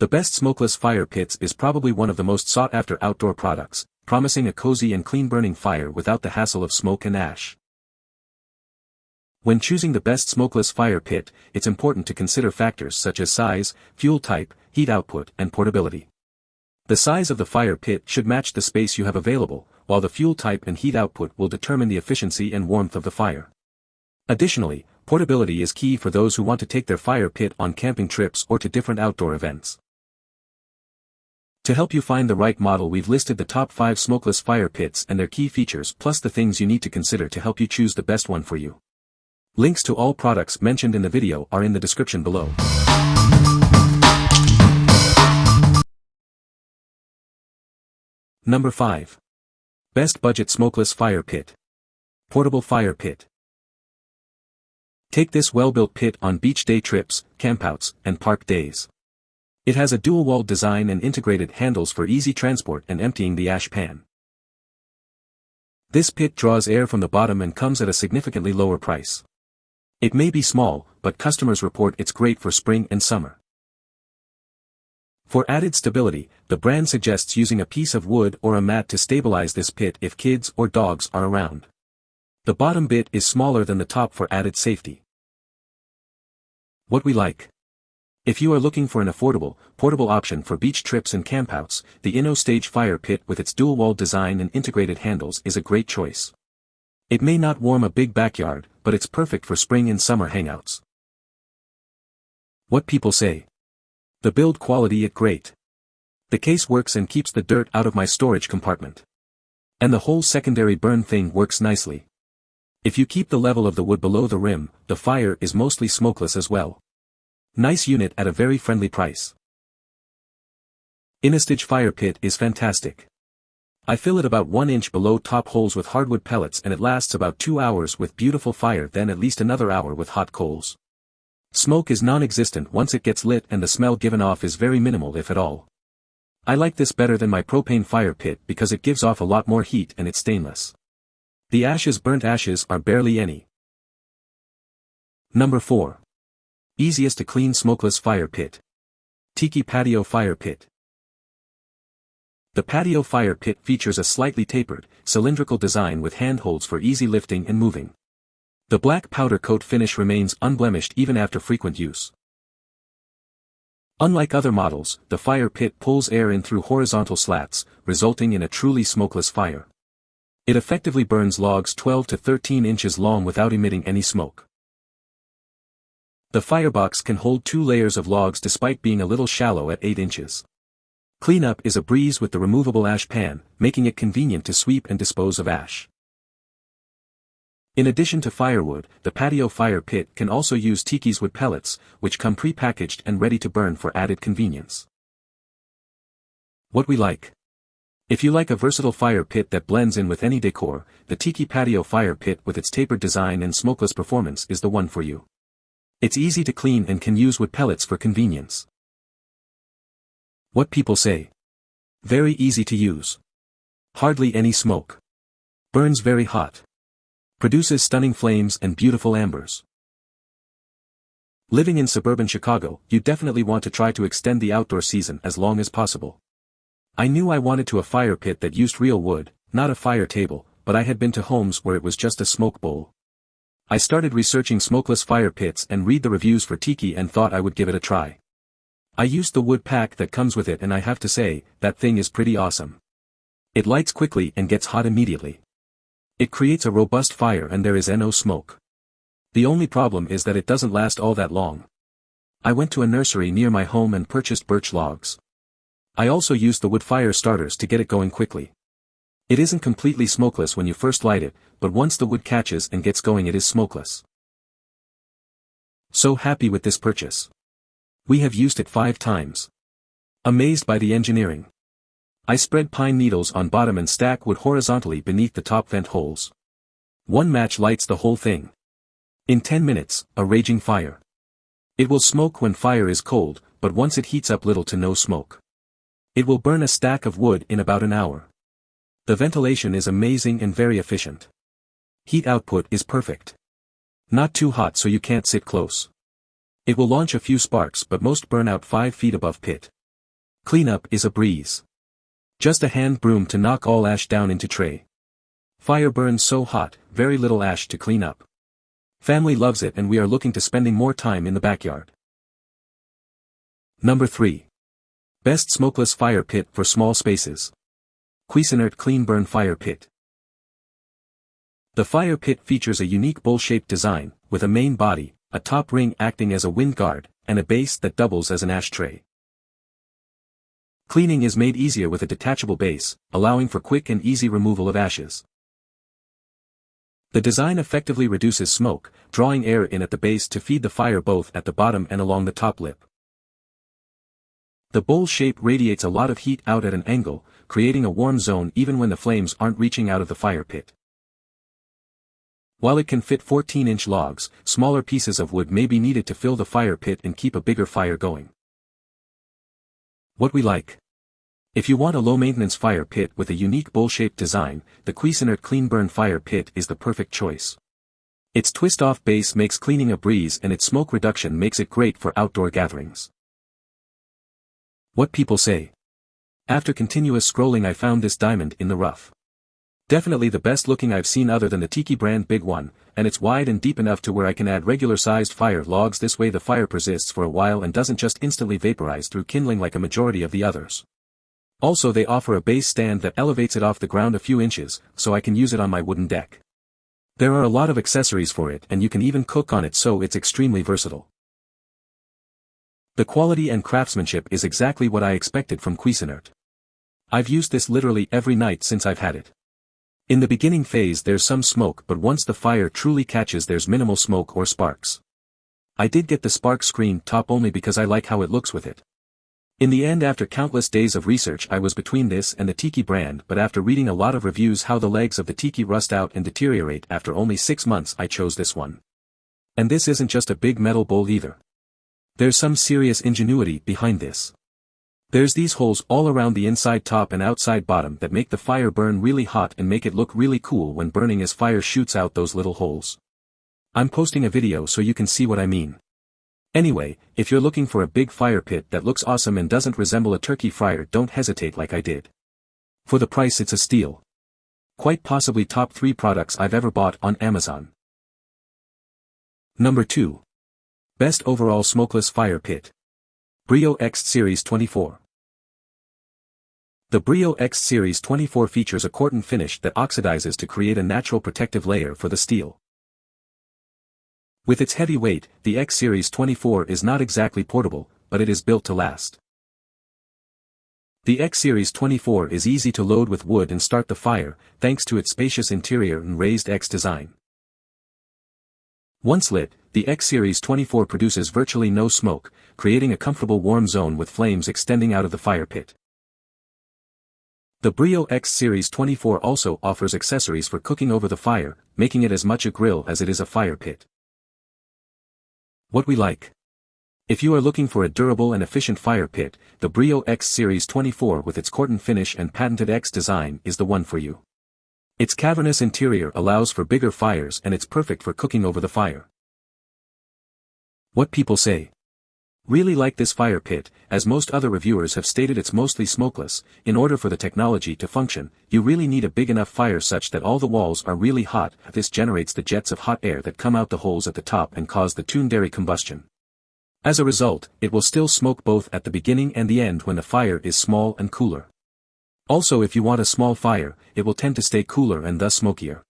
The best smokeless fire pits is probably one of the most sought-after outdoor products, promising a cozy and clean-burning fire without the hassle of smoke and ash. When choosing the best smokeless fire pit, it's important to consider factors such as size, fuel type, heat output, and portability. The size of the fire pit should match the space you have available, while the fuel type and heat output will determine the efficiency and warmth of the fire. Additionally, portability is key for those who want to take their fire pit on camping trips or to different outdoor events. To help you find the right model, we've listed the top 5 smokeless fire pits and their key features plus the things you need to consider to help you choose the best one for you. Links to all products mentioned in the video are in the description below. Number 5. Best Budget Smokeless Fire Pit. Portable Fire Pit. Take this well-built pit on beach day trips, campouts, and park days. It has a dual-walled design and integrated handles for easy transport and emptying the ash pan. This pit draws air from the bottom and comes at a significantly lower price. It may be small, but customers report it's great for spring and summer. For added stability, the brand suggests using a piece of wood or a mat to stabilize this pit if kids or dogs are around. The bottom bit is smaller than the top for added safety. What we like. If you are looking for an affordable, portable option for beach trips and campouts, the InnoStage Fire Pit with its dual-wall design and integrated handles is a great choice. It may not warm a big backyard, but it's perfect for spring and summer hangouts. What people say. The build quality is great. The case works and keeps the dirt out of my storage compartment. And the whole secondary burn thing works nicely. If you keep the level of the wood below the rim, the fire is mostly smokeless as well. Nice unit at a very friendly price. InnoStage Fire Pit is fantastic. I fill it about 1 inch below top holes with hardwood pellets and it lasts about 2 hours with beautiful fire, then at least another hour with hot coals. Smoke is non-existent once it gets lit and the smell given off is very minimal if at all. I like this better than my propane fire pit because it gives off a lot more heat and it's stainless. The burnt ashes are barely any. Number 4. Easiest to clean smokeless fire pit. TIKI Patio Fire Pit. The patio fire pit features a slightly tapered, cylindrical design with handholds for easy lifting and moving. The black powder coat finish remains unblemished even after frequent use. Unlike other models, the fire pit pulls air in through horizontal slats, resulting in a truly smokeless fire. It effectively burns logs 12 to 13 inches long without emitting any smoke. The firebox can hold 2 layers of logs despite being a little shallow at 8 inches. Cleanup is a breeze with the removable ash pan, making it convenient to sweep and dispose of ash. In addition to firewood, the patio fire pit can also use TIKI's wood pellets, which come pre-packaged and ready to burn for added convenience. What we like. If you like a versatile fire pit that blends in with any decor, the TIKI Patio Fire Pit with its tapered design and smokeless performance is the one for you. It's easy to clean and can use wood pellets for convenience. What people say. Very easy to use. Hardly any smoke. Burns very hot. Produces stunning flames and beautiful ambers. Living in suburban Chicago, you definitely want to try to extend the outdoor season as long as possible. I knew I wanted a fire pit that used real wood, not a fire table, but I had been to homes where it was just a smoke bowl. I started researching smokeless fire pits and read the reviews for TIKI and thought I would give it a try. I used the wood pack that comes with it and I have to say, that thing is pretty awesome. It lights quickly and gets hot immediately. It creates a robust fire and there is no smoke. The only problem is that it doesn't last all that long. I went to a nursery near my home and purchased birch logs. I also used the wood fire starters to get it going quickly. It isn't completely smokeless when you first light it, but once the wood catches and gets going it is smokeless. So happy with this purchase. We have used it 5 times. Amazed by the engineering. I spread pine needles on bottom and stack wood horizontally beneath the top vent holes. 1 match lights the whole thing. In 10 minutes, a raging fire. It will smoke when fire is cold, but once it heats up little to no smoke. It will burn a stack of wood in about an hour. The ventilation is amazing and very efficient. Heat output is perfect. Not too hot so you can't sit close. It will launch a few sparks but most burn out 5 feet above pit. Cleanup is a breeze. Just a hand broom to knock all ash down into tray. Fire burns so hot, very little ash to clean up. Family loves it and we are looking to spending more time in the backyard. Number 3. Best smokeless fire pit for small spaces. CUISINART CLEANBURN Fire Pit. The fire pit features a unique bowl-shaped design, with a main body, a top ring acting as a wind guard, and a base that doubles as an ashtray. Cleaning is made easier with a detachable base, allowing for quick and easy removal of ashes. The design effectively reduces smoke, drawing air in at the base to feed the fire both at the bottom and along the top lip. The bowl shape radiates a lot of heat out at an angle, creating a warm zone even when the flames aren't reaching out of the fire pit. While it can fit 14-inch logs, smaller pieces of wood may be needed to fill the fire pit and keep a bigger fire going. What we like. If you want a low-maintenance fire pit with a unique bowl-shaped design, the CUISINART CLEANBURN Fire Pit is the perfect choice. Its twist-off base makes cleaning a breeze and its smoke reduction makes it great for outdoor gatherings. What people say. After continuous scrolling I found this diamond in the rough. Definitely the best looking I've seen other than the TIKI brand big one, and it's wide and deep enough to where I can add regular sized fire logs. This way the fire persists for a while and doesn't just instantly vaporize through kindling like a majority of the others. Also they offer a base stand that elevates it off the ground a few inches, so I can use it on my wooden deck. There are a lot of accessories for it and you can even cook on it, so it's extremely versatile. The quality and craftsmanship is exactly what I expected from CUISINART. I've used this literally every night since I've had it. In the beginning phase there's some smoke, but once the fire truly catches there's minimal smoke or sparks. I did get the spark screen top only because I like how it looks with it. In the end, after countless days of research I was between this and the TIKI brand, but after reading a lot of reviews how the legs of the TIKI rust out and deteriorate after only 6 months, I chose this one. And this isn't just a big metal bowl either. There's some serious ingenuity behind this. There's these holes all around the inside top and outside bottom that make the fire burn really hot and make it look really cool when burning as fire shoots out those little holes. I'm posting a video so you can see what I mean. Anyway, if you're looking for a big fire pit that looks awesome and doesn't resemble a turkey fryer, don't hesitate like I did. For the price it's a steal. Quite possibly top 3 products I've ever bought on Amazon. Number 2. Best overall smokeless fire pit. BREEO X Series 24. The BREEO X Series 24 features a corten finish that oxidizes to create a natural protective layer for the steel. With its heavy weight, the X Series 24 is not exactly portable, but it is built to last. The X Series 24 is easy to load with wood and start the fire, thanks to its spacious interior and raised X design. Once lit, the X Series 24 produces virtually no smoke, creating a comfortable warm zone with flames extending out of the fire pit. The BREEO X Series 24 also offers accessories for cooking over the fire, making it as much a grill as it is a fire pit. What we like. If you are looking for a durable and efficient fire pit, the BREEO X Series 24 with its corten finish and patented X design is the one for you. Its cavernous interior allows for bigger fires and it's perfect for cooking over the fire. What people say. Really like this fire pit. As most other reviewers have stated, it's mostly smokeless. In order for the technology to function, you really need a big enough fire such that all the walls are really hot. This generates the jets of hot air that come out the holes at the top and cause the secondary combustion. As a result, it will still smoke both at the beginning and the end when the fire is small and cooler. Also, if you want a small fire, it will tend to stay cooler and thus smokier.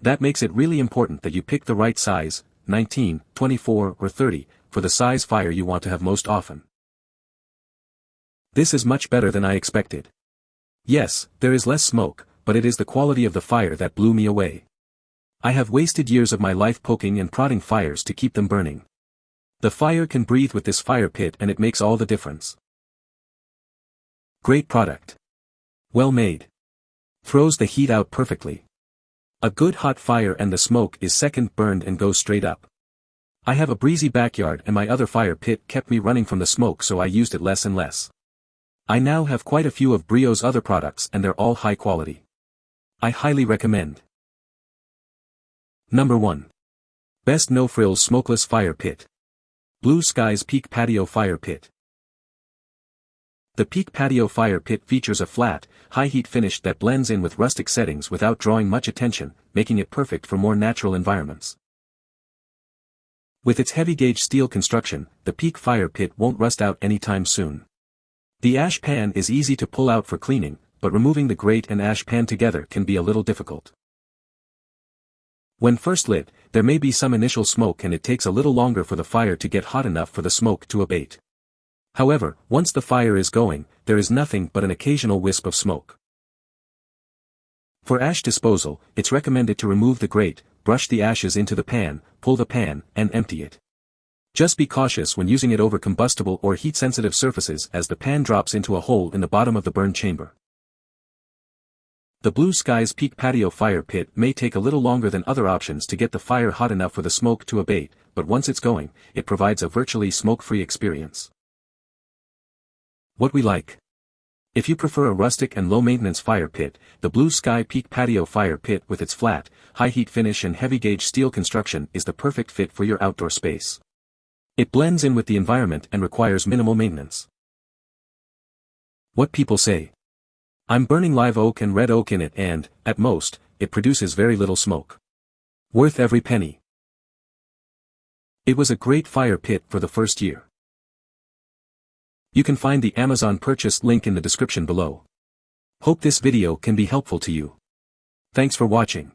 That makes it really important that you pick the right size, 19, 24, or 30, for the size fire you want to have most often. This is much better than I expected. Yes, there is less smoke, but it is the quality of the fire that blew me away. I have wasted years of my life poking and prodding fires to keep them burning. The fire can breathe with this fire pit and it makes all the difference. Great product. Well made. Throws the heat out perfectly. A good hot fire and the smoke is second burned and goes straight up. I have a breezy backyard and my other fire pit kept me running from the smoke, so I used it less and less. I now have quite a few of BREEO's other products and they're all high quality. I highly recommend. Number 1. Best no-frills smokeless fire pit. Blue Skies Peak Patio Fire Pit. The Peak Patio fire pit features a flat, high-heat finish that blends in with rustic settings without drawing much attention, making it perfect for more natural environments. With its heavy-gauge steel construction, the Peak fire pit won't rust out anytime soon. The ash pan is easy to pull out for cleaning, but removing the grate and ash pan together can be a little difficult. When first lit, there may be some initial smoke and it takes a little longer for the fire to get hot enough for the smoke to abate. However, once the fire is going, there is nothing but an occasional wisp of smoke. For ash disposal, it's recommended to remove the grate, brush the ashes into the pan, pull the pan, and empty it. Just be cautious when using it over combustible or heat-sensitive surfaces as the pan drops into a hole in the bottom of the burn chamber. The Blue Sky's Peak Patio fire pit may take a little longer than other options to get the fire hot enough for the smoke to abate, but once it's going, it provides a virtually smoke-free experience. What we like. If you prefer a rustic and low-maintenance fire pit, the Blue Sky Peak Patio fire pit with its flat, high-heat finish and heavy-gauge steel construction is the perfect fit for your outdoor space. It blends in with the environment and requires minimal maintenance. What people say. I'm burning live oak and red oak in it and, at most, it produces very little smoke. Worth every penny. It was a great fire pit for the first year. You can find the Amazon purchase link in the description below. Hope this video can be helpful to you. Thanks for watching.